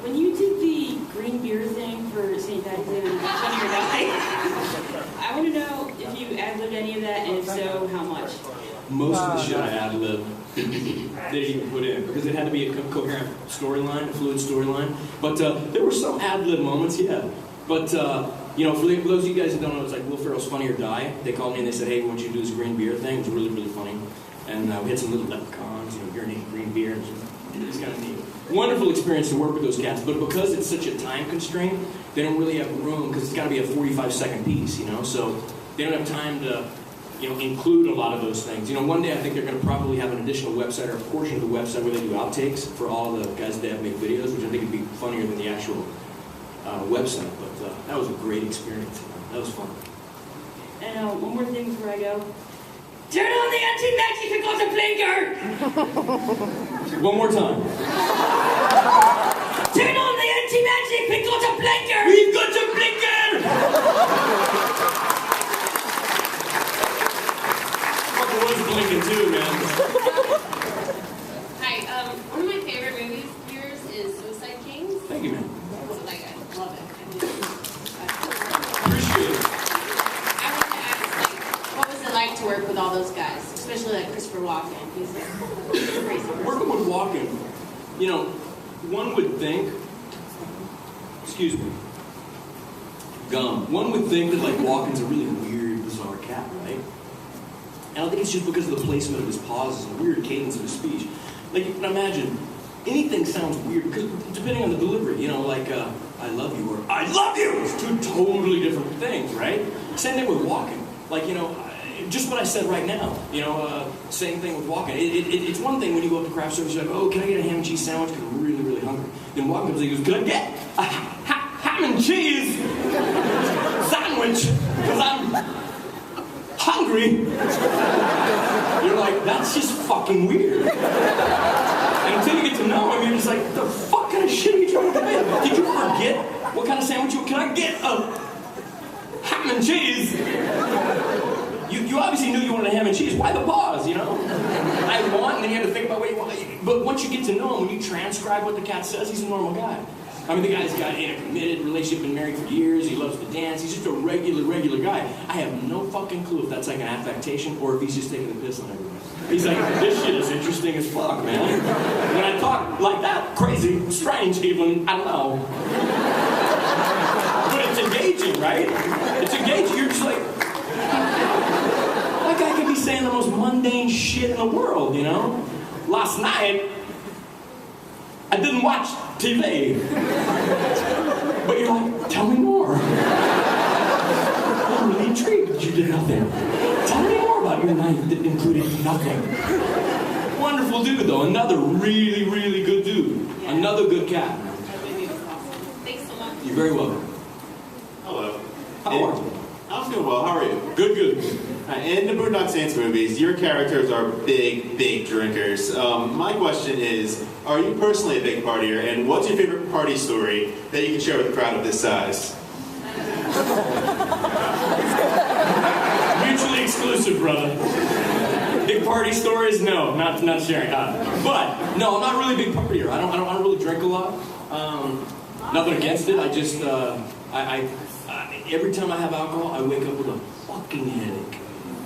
When you did the green beer thing for St. Patrick's Day and Funny or Die, I want to know if you ad-libbed any of that, and if so, how much? Most of the shit I ad-libbed, they didn't even put in, because it had to be a coherent storyline, a fluid storyline. But there were some ad-lib moments, yeah. But, you know, for those of you guys that don't know, it's like Will Ferrell's Funny or Die. They called me and they said, hey, we want you to do this green beer thing. It was really, really funny. And we had some little leprechauns, you know, urinating green beer. It was kind of neat. Wonderful experience to work with those cats, but because it's such a time constraint, they don't really have room, because it's got to be a 45-second piece, you know, so they don't have time to, you know, include a lot of those things. You know, one day I think they're going to probably have an additional website or a portion of the website where they do outtakes for all the guys that have made videos, which I think would be funnier than the actual website, but that was a great experience. That was fun. And one more thing before I go. Turn on the anti-Mexico blinker! One more time. Turn on the anti-Mexico blinker! We've got a blinker! Fucking was blinking too, man. Hi, one of my favorite movies of yours is Suicide Kings. Thank you, man. Like, I love it. Appreciate it. I wanted to ask, like, what was it like to work with all those guys, especially like Christopher Walken? He's a crazy person. Working with Walken, you know, one would think, excuse me, one would think that, like, Walken's a really weird, bizarre cat, right? And I think it's just because of the placement of his pauses and the weird cadence of his speech. Like, you can imagine, anything sounds weird, because depending on the delivery, you know, like, I love you, or I love you! It's two totally different things, right? Same thing with Walken. Like, you know, just what I said right now, you know, same thing with Walken. It's one thing when you go up to craft service, you're like, oh, can I get a ham and cheese sandwich? Because I'm really, really hungry. Then Walken comes and he goes, can I get a ham and cheese sandwich? Because I'm hungry. You're like, that's just fucking weird. And until you get to know him, you're just like, the fuck kind of shit are you trying to get? Did you forget what kind of sandwich can I get a ham and cheese? You obviously knew you wanted a ham and cheese. Why the pause, you know? I want, and then you have to think about what you want. But once you get to know him, when you transcribe what the cat says, he's a normal guy. I mean, the guy's got in a committed relationship, been married for years, he loves to dance, he's just a regular guy. I have no fucking clue if that's like an affectation or if he's just taking the piss on everyone. He's like, this shit is interesting as fuck, man. When I talk like that, crazy, strange even, I don't know. But it's engaging, right? It's engaging, you're just like, that guy could be saying the most mundane shit in the world, you know? Last night, I didn't watch TV. But you're like, tell me more. I'm really intrigued that you did nothing. Tell me more about your night that included nothing. Wonderful dude, though. Another really, really good dude. Yeah. Another good cat. Thanks so much. You're very welcome. Hello. How are you? I'm doing well. How are you? Good. In the Boondock Saints movies, your characters are big drinkers. My question is, are you personally a big partier, and what's your favorite party story that you can share with a crowd of this size? Mutually exclusive, brother. Big party stories? No, not sharing. But no, I'm not really a big partier. I don't really drink a lot. Nothing against it. I just every time I have alcohol, I wake up with a fucking headache.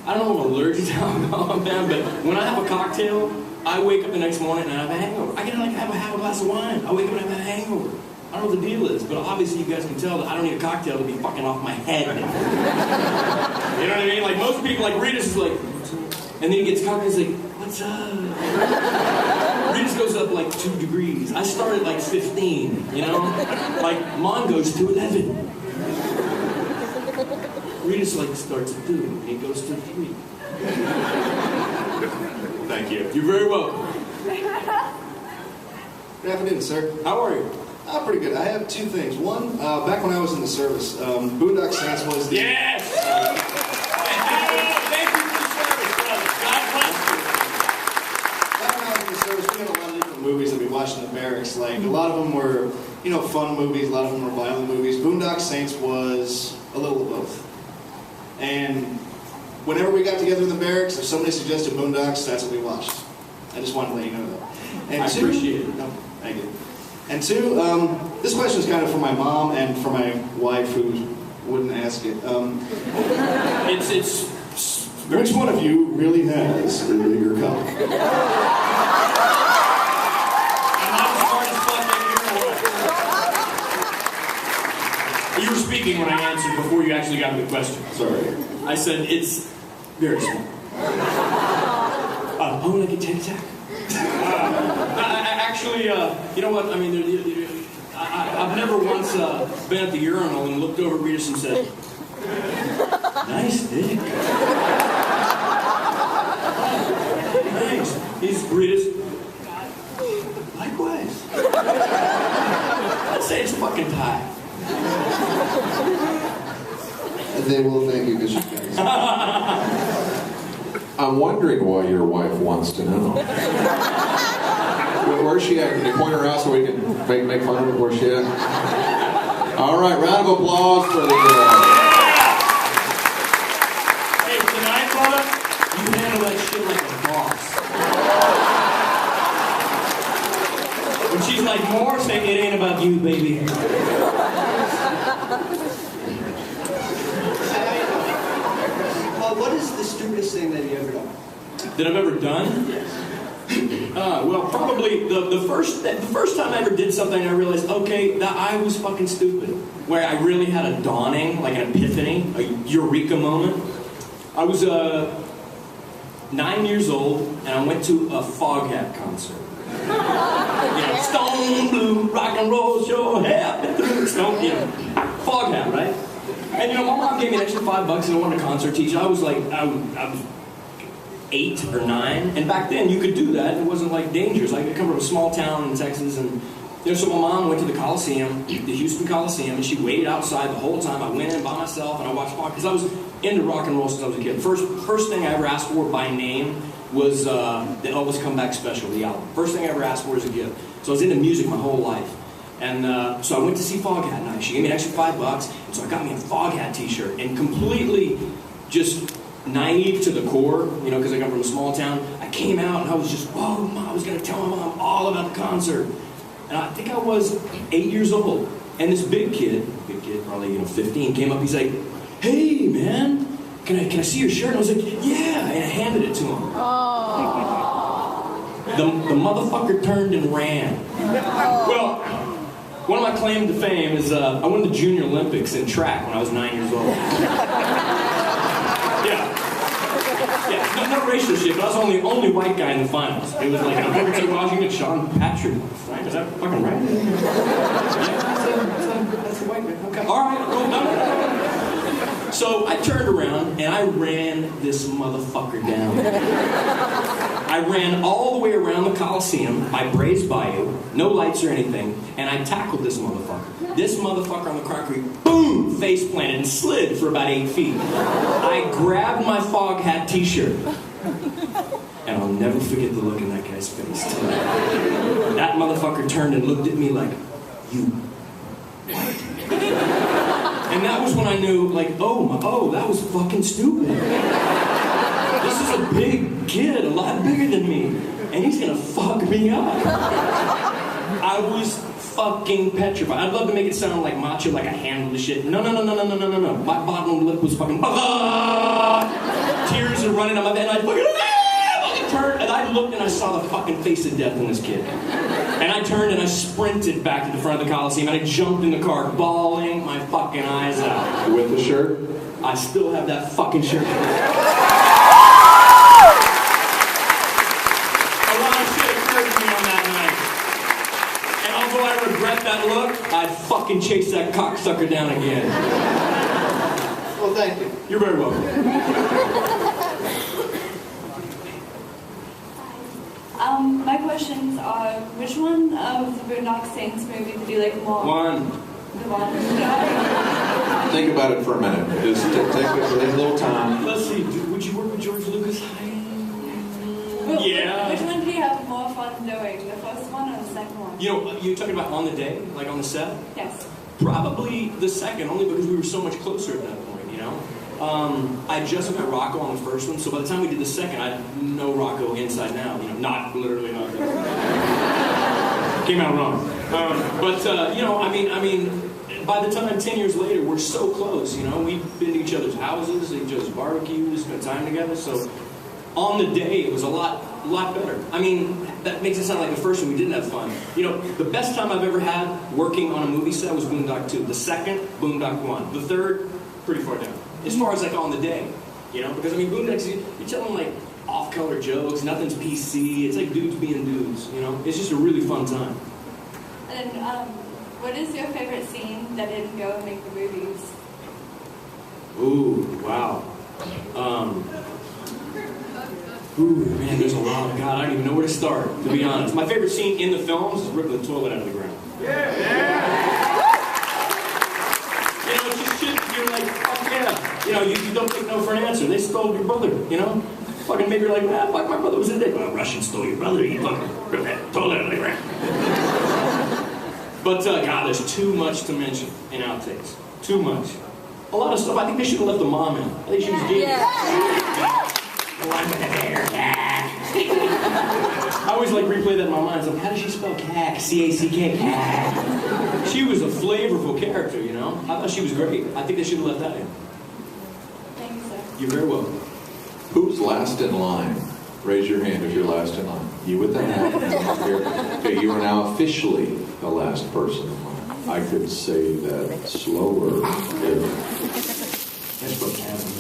I don't know if I'm allergic to alcohol, man, but when I have a cocktail, I wake up the next morning and I have a hangover. I get like have a glass of wine. I wake up and I have a hangover. I don't know what the deal is, but obviously you guys can tell that I don't need a cocktail to be fucking off my head. You know what I mean? Like most people, like Rita's is like, and then he gets cocktail, he's like, what's up? Rita's goes up like 2 degrees. I started like 15, you know? Like Mon goes to 11. Rita's like starts at 2, and he goes to 3. Thank you. You're very welcome. Good afternoon, sir. How are you? Pretty good. I have 2 things. One, back when I was in the service, Boondock Saints was the... Yes! Thank you for the service, brother. God bless you. Back when I was in the service, we had a lot of different movies that we watched in the barracks. Like, a lot of them were, you know, fun movies. A lot of them were violent movies. Boondock Saints was a little of both. And whenever we got together in the barracks, if somebody suggested Boondocks, that's what we watched. I just wanted to let you know that. And I appreciate it. No, thank you. And two, this question is kind of for my mom and for my wife who wouldn't ask it. It's Which one of you really has a bigger cock? You were speaking when I answered before you actually got to the question. Sorry. I said it's very small. Oh, like a tic-tac. Actually, you know what? I mean, I've never once been at the urinal and looked over at Rita and said, "Nice dick." Thanks. He's Rita's. Likewise. I'd say it's fucking time. They will thank you because you guys. I'm wondering why your wife wants to know. Where's she at? Can you point her out so we can make fun of her? Where's she at? All right, round of applause for the... Hey, tonight, brother, you handle that shit like a boss. When she's like, more, say it ain't about you, baby. What is the stupidest thing that you ever done? That I've ever done? Well, probably the first time I ever did something, I realized, okay, that I was fucking stupid. Where I really had a dawning, like an epiphany, a eureka moment. I was 9 years old, and I went to a Foghat concert. You know, Stone Blue, rock and roll show, happy through Stone, you know, Foghat, right? And you know, my mom gave me an extra $5 and I wanted a concert teacher. I was like, I was 8 or 9, and back then you could do that. It wasn't like dangerous. I come from a small town in Texas, and you know, so my mom went to the Coliseum, the Houston Coliseum, and she waited outside the whole time. I went in by myself and I watched Foghat because I was into rock and roll since I was a kid. First thing I ever asked for by name was the Elvis Comeback Special, the album. First thing I ever asked for as a gift. So I was into music my whole life. And so I went to see Foghat night. She gave me an extra $5, and so I got me a Foghat t-shirt. And completely just naive to the core, you know, because I come from a small town, I came out and I was just, whoa, Mom, I was going to tell my mom all about the concert. And I think I was 8 years old. And this big kid, probably, 15, came up, he's like, "Hey, man, can I see your shirt?" And I was like, "Yeah," and I handed it to him. The motherfucker turned and ran. Well, one of my claims to fame is I won the Junior Olympics in track when I was 9 years old. Yeah, no racial shit, but I was the only white guy in the finals. It was like, Booker T. Washington, Sean Patrick. Right? Is that fucking right? Yeah, that's a white man. Okay. All right, well, no. So I turned around and I ran this motherfucker down. I ran all the way around the Coliseum by Brays Bayou, no lights or anything, and I tackled this motherfucker. This motherfucker on the concrete, boom, face planted and slid for about 8 feet. I grabbed my Foghat t-shirt, and I'll never forget the look in that guy's face. That motherfucker turned and looked at me like, "You what?" And that was when I knew, like, oh, that was fucking stupid. This is a big kid, a lot bigger than me, and he's gonna fuck me up. I was fucking petrified. I'd love to make it sound like macho, like I handled the shit. No. My bottom lip was fucking, tears are running on my bed, and I fucking turned, and I looked and I saw the fucking face of death in this kid. And I turned and I sprinted back to the front of the Coliseum, and I jumped in the car, bawling my fucking eyes out. With the shirt? I still have that fucking shirt. A lot of shit occurred to me on that night. And although I regret that look, I'd fucking chase that cocksucker down again. Well, thank you. You're very welcome. My questions are, which one of the Boondock Saints movies do you like more? One. The one. Think about it for a minute. Just take a little time. Let's see, would you work with George Lucas? Yeah. Which one do you have more fun doing? The first one or the second one? You know, you're talking about on the day, like on the set? Yes. Probably the second, only because we were so much closer at that point, you know? I just met Rocco on the first one, so by the time we did the second, I know Rocco inside and out. You know, not literally not. Came out wrong. You know, I mean, by the time 10 years later, we're so close. You know, we've been to each other's houses, each other's barbecues, spent time together. So on the day, it was a lot better. I mean, that makes it sound like the first one we didn't have fun. You know, the best time I've ever had working on a movie set was Boondock 2. The second, Boondock 1. The third, pretty far down. As far as like on the day, you know, because I mean, Boondocks, you're telling like off-color jokes, nothing's PC. It's like dudes being dudes, you know. It's just a really fun time. And what is your favorite scene that didn't go and make the movies? Ooh, wow. Ooh, man, there's a lot. God, I don't even know where to start, to be honest. My favorite scene in the films is ripping the toilet out of the ground. You know, it's just shit. You're like, fuck yeah. You know, you don't take no for an answer. They stole your brother, you know? Fucking maybe you're like, man, fuck, my brother was in there. Well, Russian stole your brother. You fucking ripped that toilet out of the ground. But, God, there's too much to mention in outtakes. Too much. A lot of stuff, I think they should have left the mom in. I think she was gay. The one with the hair, cack. I always like replay that in my mind. It's like, how does she spell cack? C-A-C-K, cack. She was a flavorful character, you know? I thought she was great. I think they should have left that in. Thanks, sir. You're very welcome. Who's last in line? Raise your hand if you're last in line. You with the hat? Okay, you are now officially the last person in line. I could say that slower. That's what happened.